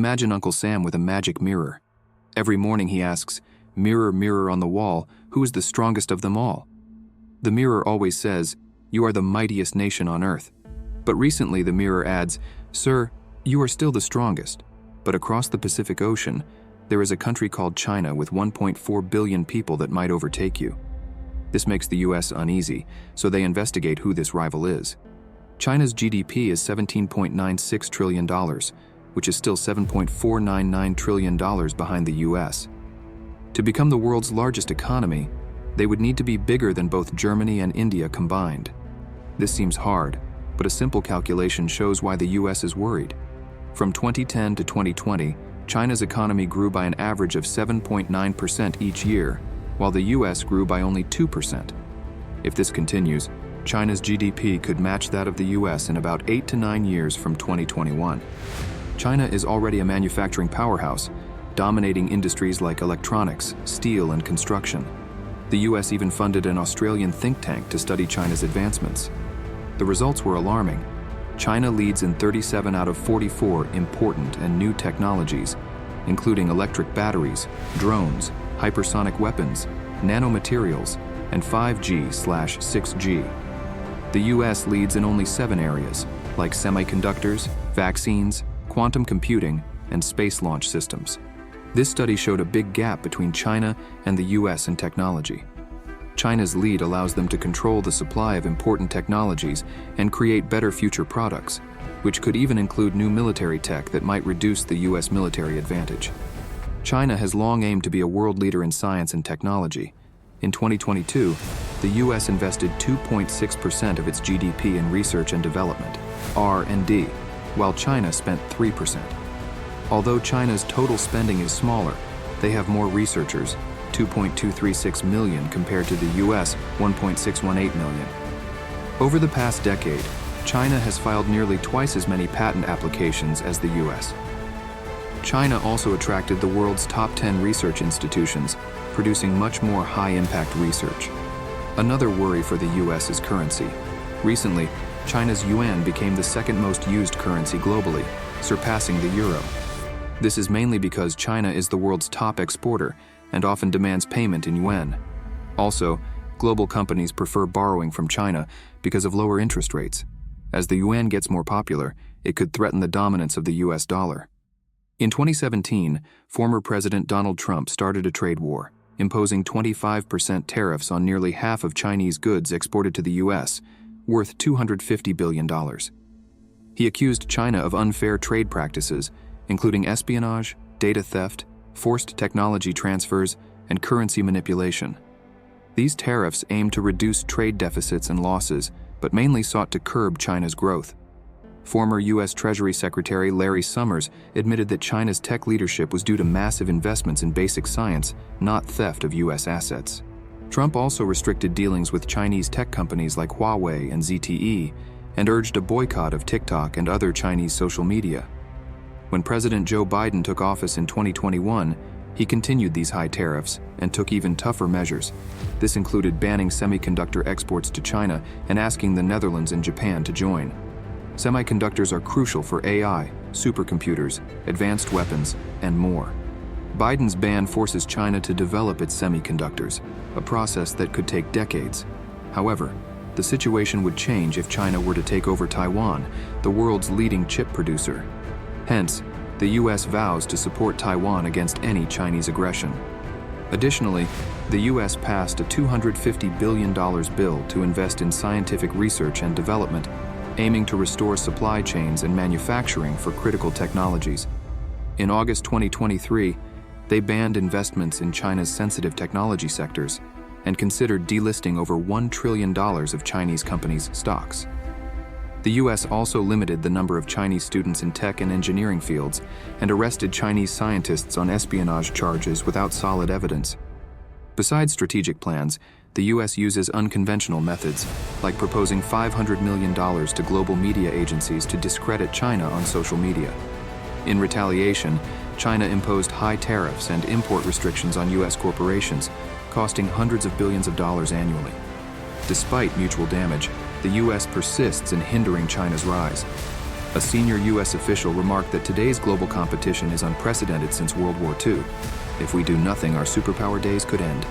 Imagine Uncle Sam with a magic mirror. Every morning he asks, "Mirror, mirror on the wall, who is the strongest of them all?" The mirror always says, "You are the mightiest nation on earth." But recently the mirror adds, "Sir, you are still the strongest. But across the Pacific Ocean, there is a country called China with 1.4 billion people that might overtake you." This makes the US uneasy, so they investigate who this rival is. China's GDP is $17.96 trillion, which is still $7.499 trillion behind the US. To become the world's largest economy, they would need to be bigger than both Germany and India combined. This seems hard, but a simple calculation shows why the US is worried. From 2010 to 2020, China's economy grew by an average of 7.9% each year, while the US grew by only 2%. If this continues, China's GDP could match that of the US in about 8 to 9 years from 2021. China is already a manufacturing powerhouse, dominating industries like electronics, steel, and construction. The US even funded an Australian think tank to study China's advancements. The results were alarming. China leads in 37 out of 44 important and new technologies, including electric batteries, drones, hypersonic weapons, nanomaterials, and 5G/6G. The US leads in only 7 areas, like semiconductors, vaccines, quantum computing, and space launch systems. This study showed a big gap between China and the US in technology. China's lead allows them to control the supply of important technologies and create better future products, which could even include new military tech that might reduce the US military advantage. China has long aimed to be a world leader in science and technology. In 2022, the US invested 2.6% of its GDP in research and development, R&D, while China spent 3%. Although China's total spending is smaller, they have more researchers, 2.236 million compared to the US 1.618 million. Over the past decade, China has filed nearly twice as many patent applications as the US. China also attracted the world's top 10 research institutions, producing much more high-impact research. Another worry for the US is currency. Recently, China's yuan became the second most used currency globally, surpassing the euro. This is mainly because China is the world's top exporter and often demands payment in yuan. Also, global companies prefer borrowing from China because of lower interest rates. As the yuan gets more popular, it could threaten the dominance of the US dollar. In 2017, former President Donald Trump started a trade war, imposing 25% tariffs on nearly half of Chinese goods exported to the US, worth $250 billion. He accused China of unfair trade practices, including espionage, data theft, forced technology transfers, and currency manipulation. These tariffs aimed to reduce trade deficits and losses, but mainly sought to curb China's growth. Former U.S. Treasury Secretary Larry Summers admitted that China's tech leadership was due to massive investments in basic science, not theft of U.S. assets. Trump also restricted dealings with Chinese tech companies like Huawei and ZTE, and urged a boycott of TikTok and other Chinese social media. When President Joe Biden took office in 2021, he continued these high tariffs and took even tougher measures. This included banning semiconductor exports to China and asking the Netherlands and Japan to join. Semiconductors are crucial for AI, supercomputers, advanced weapons, and more. Biden's ban forces China to develop its semiconductors, a process that could take decades. However, the situation would change if China were to take over Taiwan, the world's leading chip producer. Hence, the U.S. vows to support Taiwan against any Chinese aggression. Additionally, the U.S. passed a $250 billion bill to invest in scientific research and development, aiming to restore supply chains and manufacturing for critical technologies. In August 2023, they banned investments in China's sensitive technology sectors and considered delisting over $1 trillion of Chinese companies' stocks. The U.S. also limited the number of Chinese students in tech and engineering fields and arrested Chinese scientists on espionage charges without solid evidence. Besides strategic plans, the U.S. uses unconventional methods, like proposing $500 million to global media agencies to discredit China on social media. In retaliation, China imposed high tariffs and import restrictions on U.S. corporations, costing hundreds of billions of dollars annually. Despite mutual damage, the U.S. persists in hindering China's rise. A senior U.S. official remarked that today's global competition is unprecedented since World War II. If we do nothing, our superpower days could end.